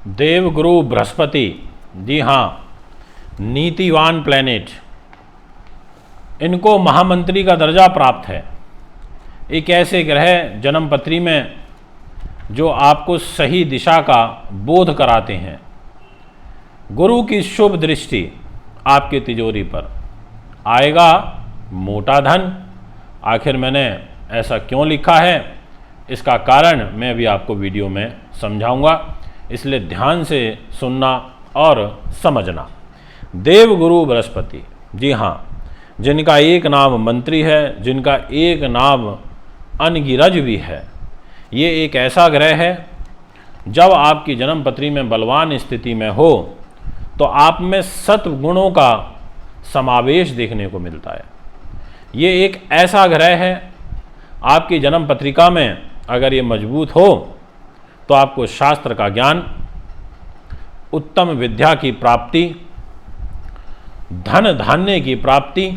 देवगुरु बृहस्पति, जी हाँ, नीतिवान प्लैनेट, इनको महामंत्री का दर्जा प्राप्त है। एक ऐसे ग्रह जन्म पत्री में जो आपको सही दिशा का बोध कराते हैं। गुरु की शुभ दृष्टि आपकी तिजोरी पर, आएगा मोटा धन। आखिर मैंने ऐसा क्यों लिखा है, इसका कारण मैं अभी आपको वीडियो में समझाऊंगा, इसलिए ध्यान से सुनना और समझना। देवगुरु बृहस्पति, जी हाँ, जिनका एक नाम मंत्री है, जिनका एक नाम अनगिनत भी है, ये एक ऐसा ग्रह है जब आपकी जन्म पत्री में बलवान स्थिति में हो तो आप में सत्गुणों का समावेश देखने को मिलता है। ये एक ऐसा ग्रह है, आपकी जन्म पत्रिका में अगर ये मजबूत हो तो आपको शास्त्र का ज्ञान, उत्तम विद्या की प्राप्ति, धन धान्य की प्राप्ति,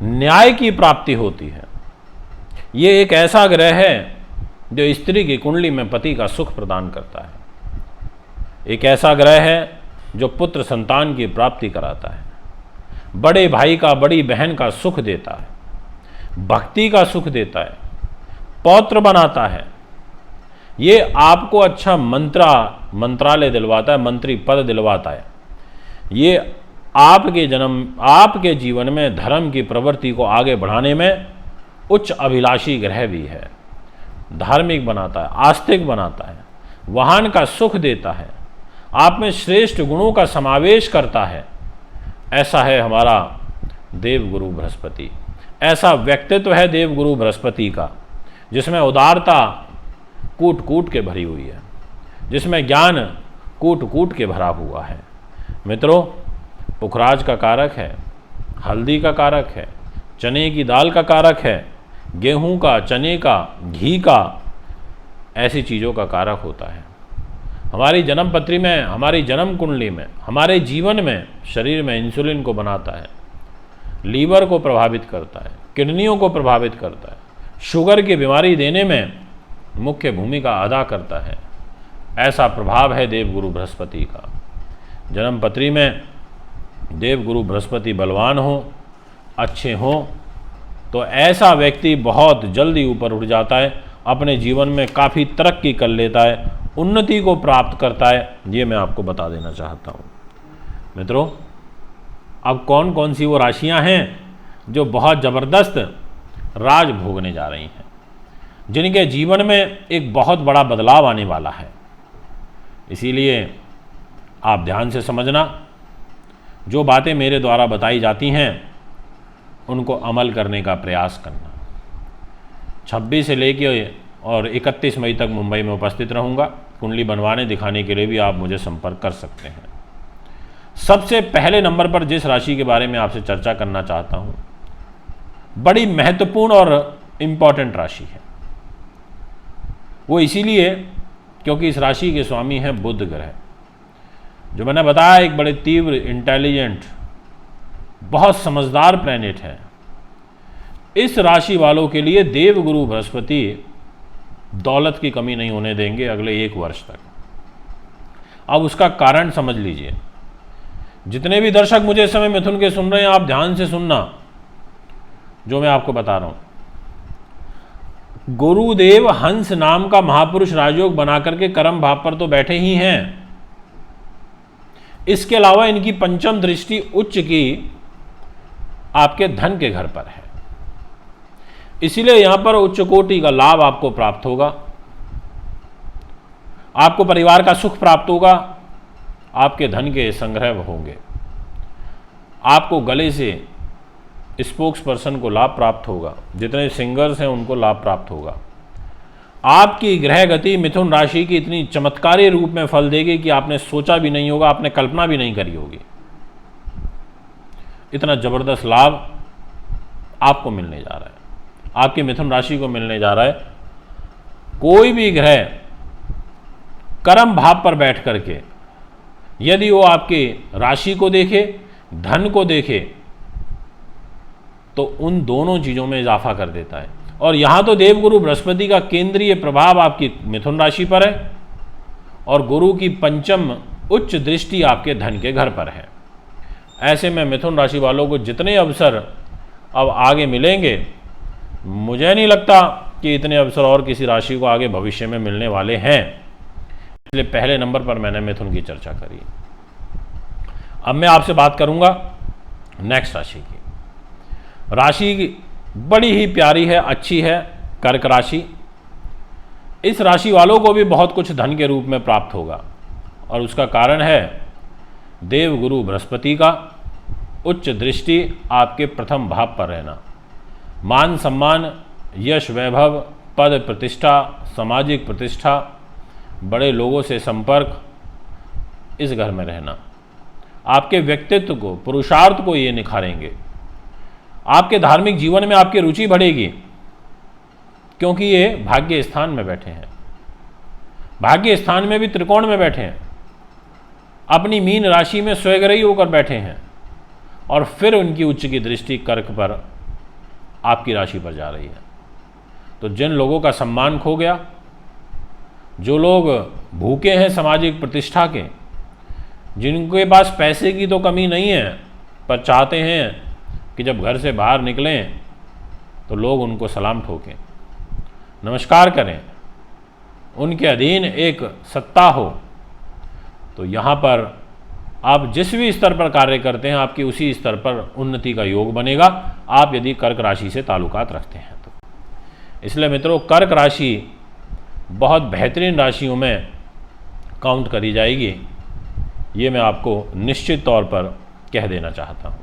न्याय की प्राप्ति होती है। ये एक ऐसा ग्रह है जो स्त्री की कुंडली में पति का सुख प्रदान करता है। एक ऐसा ग्रह है जो पुत्र संतान की प्राप्ति कराता है, बड़े भाई का, बड़ी बहन का सुख देता है, भक्ति का सुख देता है, पौत्र बनाता है। ये आपको अच्छा मंत्रालय दिलवाता है, मंत्री पद दिलवाता है। ये आपके जीवन में धर्म की प्रवृत्ति को आगे बढ़ाने में उच्च अभिलाषी ग्रह भी है। धार्मिक बनाता है, आस्तिक बनाता है, वाहन का सुख देता है, आप में श्रेष्ठ गुणों का समावेश करता है। ऐसा है हमारा देवगुरु बृहस्पति। ऐसा व्यक्तित्व है देवगुरु बृहस्पति का जिसमें उदारता कूट कूट के भरी हुई है, जिसमें ज्ञान कूट कूट के भरा हुआ है। मित्रों, पुखराज का कारक है, हल्दी का कारक है, चने की दाल का कारक है, गेहूं का, चने का, घी का, ऐसी चीज़ों का कारक होता है। हमारी जन्म पत्री में, हमारी जन्म कुंडली में, हमारे जीवन में, शरीर में इंसुलिन को बनाता है, लीवर को प्रभावित करता है, किडनियों को प्रभावित करता है, शुगर की बीमारी देने में मुख्य भूमिका अदा करता है। ऐसा प्रभाव है देवगुरु बृहस्पति का। जन्म पत्री में देवगुरु बृहस्पति बलवान हो, अच्छे हों, तो ऐसा व्यक्ति बहुत जल्दी ऊपर उठ जाता है, अपने जीवन में काफ़ी तरक्की कर लेता है, उन्नति को प्राप्त करता है। ये मैं आपको बता देना चाहता हूँ। मित्रों, अब कौन कौन सी वो राशियाँ हैं जो बहुत ज़बरदस्त राज भोगने जा रही हैं, जिनके जीवन में एक बहुत बड़ा बदलाव आने वाला है। इसीलिए आप ध्यान से समझना, जो बातें मेरे द्वारा बताई जाती हैं उनको अमल करने का प्रयास करना। 26 से लेकर और 31 मई तक मुंबई में उपस्थित रहूँगा। कुंडली बनवाने दिखाने के लिए भी आप मुझे संपर्क कर सकते हैं। सबसे पहले नंबर पर जिस राशि के बारे में आपसे चर्चा करना चाहता हूँ, बड़ी महत्वपूर्ण और इम्पॉर्टेंट राशि है। वो इसीलिए क्योंकि इस राशि के स्वामी हैं बुध ग्रह, जो मैंने बताया एक बड़े तीव्र, इंटेलिजेंट, बहुत समझदार प्लैनेट है। इस राशि वालों के लिए देवगुरु बृहस्पति दौलत की कमी नहीं होने देंगे अगले 1 वर्ष तक। अब उसका कारण समझ लीजिए। जितने भी दर्शक मुझे इस समय मिथुन के सुन रहे हैं, आप ध्यान से सुनना जो मैं आपको बता रहा हूं। गुरुदेव हंस नाम का महापुरुष राजयोग बनाकर के कर्म भाव पर तो बैठे ही हैं, इसके अलावा इनकी पंचम दृष्टि उच्च की आपके धन के घर पर है। इसीलिए यहां पर उच्च कोटि का लाभ आपको प्राप्त होगा, आपको परिवार का सुख प्राप्त होगा, आपके धन के संग्रह होंगे, आपको गले से स्पोक्स पर्सन को लाभ प्राप्त होगा, जितने सिंगर्स हैं उनको लाभ प्राप्त होगा। आपकी ग्रह गति मिथुन राशि की इतनी चमत्कारी रूप में फल देगी कि आपने सोचा भी नहीं होगा, आपने कल्पना भी नहीं करी होगी। इतना जबरदस्त लाभ आपको मिलने जा रहा है, आपकी मिथुन राशि को मिलने जा रहा है। कोई भी ग्रह कर्म भाव पर बैठ करके यदि वो आपकी राशि को देखे, धन को देखे, तो उन दोनों चीज़ों में इजाफा कर देता है। और यहाँ तो देवगुरु बृहस्पति का केंद्रीय प्रभाव आपकी मिथुन राशि पर है और गुरु की पंचम उच्च दृष्टि आपके धन के घर पर है। ऐसे में मिथुन राशि वालों को जितने अवसर अब आगे मिलेंगे, मुझे नहीं लगता कि इतने अवसर और किसी राशि को आगे भविष्य में मिलने वाले हैं। इसलिए पहले नंबर पर मैंने मिथुन की चर्चा करी। अब मैं आपसे बात करूंगा नेक्स्ट राशि की। राशि बड़ी ही प्यारी है, अच्छी है, कर्क राशि। इस राशि वालों को भी बहुत कुछ धन के रूप में प्राप्त होगा और उसका कारण है देव गुरु बृहस्पति का उच्च दृष्टि आपके प्रथम भाव पर रहना। मान सम्मान, यश, वैभव, पद, प्रतिष्ठा, सामाजिक प्रतिष्ठा, बड़े लोगों से संपर्क, इस घर में रहना आपके व्यक्तित्व को, पुरुषार्थ को ये निखारेंगे। आपके धार्मिक जीवन में आपकी रुचि बढ़ेगी क्योंकि ये भाग्य स्थान में बैठे हैं। भाग्य स्थान में भी त्रिकोण में बैठे हैं, अपनी मीन राशि में स्वग्रही होकर बैठे हैं और फिर उनकी उच्च की दृष्टि कर्क पर आपकी राशि पर जा रही है। तो जिन लोगों का सम्मान खो गया, जो लोग भूखे हैं सामाजिक प्रतिष्ठा के, जिनके पास पैसे की तो कमी नहीं है पर चाहते हैं कि जब घर से बाहर निकलें तो लोग उनको सलाम ठोकें, नमस्कार करें, उनके अधीन एक सत्ता हो, तो यहाँ पर आप जिस भी स्तर पर कार्य करते हैं आपकी उसी स्तर पर उन्नति का योग बनेगा, आप यदि कर्क राशि से ताल्लुकात रखते हैं तो। इसलिए मित्रों, कर्क राशि बहुत बेहतरीन राशियों में काउंट करी जाएगी, ये मैं आपको निश्चित तौर पर कह देना चाहता हूँ।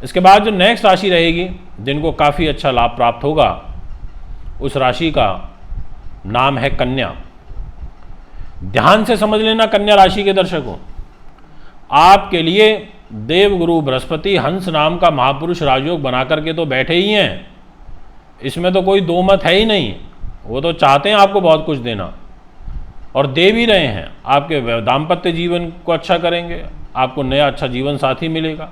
इसके बाद जो नेक्स्ट राशि रहेगी जिनको काफ़ी अच्छा लाभ प्राप्त होगा, उस राशि का नाम है कन्या। ध्यान से समझ लेना कन्या राशि के दर्शकों, आपके लिए देवगुरु बृहस्पति हंस नाम का महापुरुष राजयोग बना करके तो बैठे ही हैं, इसमें तो कोई दो मत है ही नहीं। वो तो चाहते हैं आपको बहुत कुछ देना और दे भी रहे हैं। आपके दाम्पत्य जीवन को अच्छा करेंगे, आपको नया अच्छा जीवन साथी मिलेगा।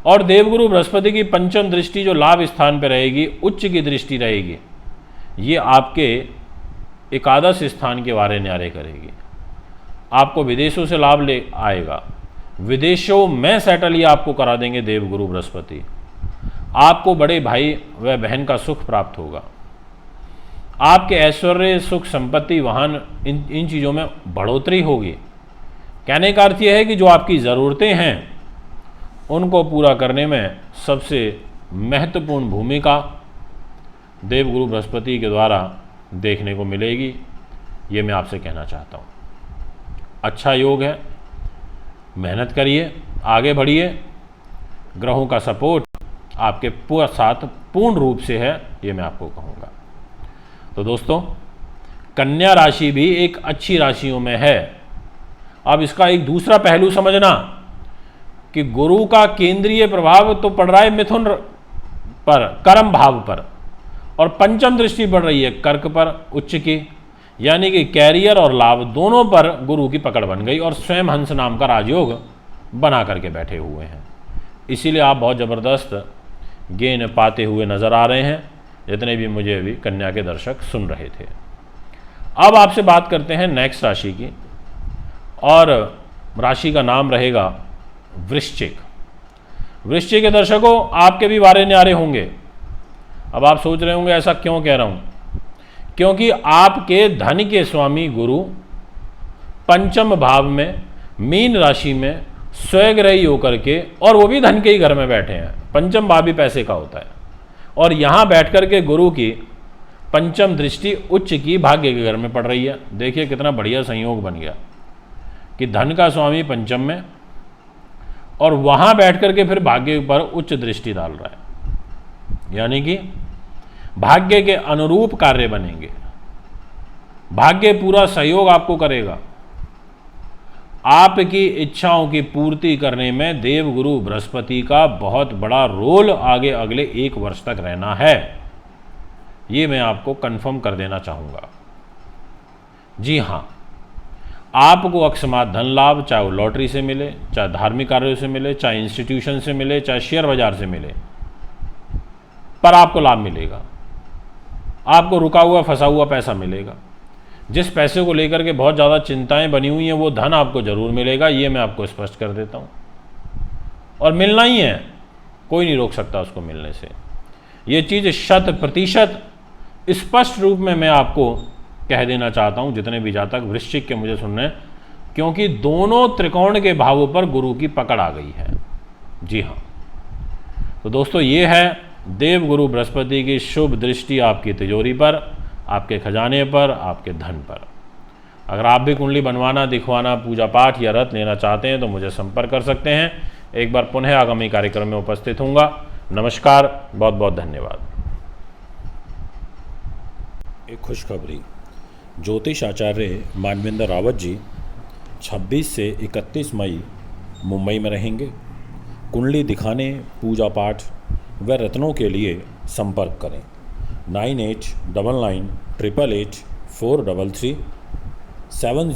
और देवगुरु बृहस्पति की पंचम दृष्टि जो लाभ स्थान पर रहेगी, उच्च की दृष्टि रहेगी, ये आपके एकादश स्थान के वारे न्यारे करेगी। आपको विदेशों से लाभ ले आएगा, विदेशों में सेटल ये आपको करा देंगे देवगुरु बृहस्पति। आपको बड़े भाई व बहन का सुख प्राप्त होगा। आपके ऐश्वर्य, सुख, संपत्ति, वाहन, इन चीज़ों में बढ़ोतरी होगी। कहने का अर्थ यह है कि जो आपकी ज़रूरतें हैं उनको पूरा करने में सबसे महत्वपूर्ण भूमिका देवगुरु बृहस्पति के द्वारा देखने को मिलेगी, ये मैं आपसे कहना चाहता हूँ। अच्छा योग है, मेहनत करिए, आगे बढ़िए। ग्रहों का सपोर्ट आपके पूरा साथ पूर्ण रूप से है, ये मैं आपको कहूँगा। तो दोस्तों, कन्या राशि भी एक अच्छी राशियों में है। अब इसका एक दूसरा पहलू समझना कि गुरु का केंद्रीय प्रभाव तो पड़ रहा है मिथुन पर, कर्म भाव पर, और पंचम दृष्टि पड़ रही है कर्क पर उच्च की, यानी कि कैरियर और लाभ दोनों पर गुरु की पकड़ बन गई और स्वयं हंस नाम का राजयोग बना करके बैठे हुए हैं। इसीलिए आप बहुत ज़बरदस्त गेन पाते हुए नज़र आ रहे हैं, जितने भी मुझे अभी कन्या के दर्शक सुन रहे थे। अब आपसे बात करते हैं नेक्स्ट राशि की, और राशि का नाम रहेगा वृश्चिक। वृश्चिक के दर्शकों, आपके भी वारे न्यारे होंगे। अब आप सोच रहे होंगे ऐसा क्यों कह रहा हूँ, क्योंकि आपके धन के स्वामी गुरु पंचम भाव में मीन राशि में स्वग्रही होकर के, और वो भी धन के ही घर में बैठे हैं। पंचम भाव भी पैसे का होता है, और यहाँ बैठ कर के गुरु की पंचम दृष्टि उच्च की भाग्य के घर में पड़ रही है। देखिए कितना बढ़िया संयोग बन गया कि धन का स्वामी पंचम में और वहाँ बैठ कर के फिर भाग्य पर उच्च दृष्टि डाल रहा है, यानी कि भाग्य के अनुरूप कार्य बनेंगे। भाग्य पूरा सहयोग आपको करेगा। आपकी इच्छाओं की पूर्ति करने में देवगुरु बृहस्पति का बहुत बड़ा रोल आगे अगले 1 वर्ष तक रहना है, ये मैं आपको कंफर्म कर देना चाहूँगा। जी हाँ, आपको अकस्मात धन लाभ, चाहे वो लॉटरी से मिले, चाहे धार्मिक कार्यों से मिले, चाहे इंस्टीट्यूशन से मिले, चाहे शेयर बाजार से मिले, पर आपको लाभ मिलेगा। आपको रुका हुआ फंसा हुआ पैसा मिलेगा। जिस पैसे को लेकर के बहुत ज़्यादा चिंताएं बनी हुई हैं वो धन आपको ज़रूर मिलेगा, ये मैं आपको स्पष्ट कर देता हूँ। और मिलना ही है, कोई नहीं रोक सकता उसको मिलने से। ये चीज़ 100% स्पष्ट रूप में मैं आपको कह देना चाहता हूँ, जितने भी जातक वृश्चिक के मुझे सुन रहे हैं, क्योंकि दोनों त्रिकोण के भावों पर गुरु की पकड़ आ गई है। जी हाँ, तो दोस्तों ये है देवगुरु बृहस्पति की शुभ दृष्टि आपकी तिजोरी पर, आपके खजाने पर, आपके धन पर। अगर आप भी कुंडली बनवाना, दिखवाना, पूजा पाठ या व्रत लेना चाहते हैं तो मुझे संपर्क कर सकते हैं। एक बार पुनः आगामी कार्यक्रम में उपस्थित होऊंगा। नमस्कार, बहुत बहुत धन्यवाद। एक खुशखबरी, ज्योतिष आचार्य मानवेंद्र रावत जी 26 से 31 मई मुंबई में रहेंगे। कुंडली दिखाने, पूजा पाठ व रत्नों के लिए संपर्क करें 9899888433 70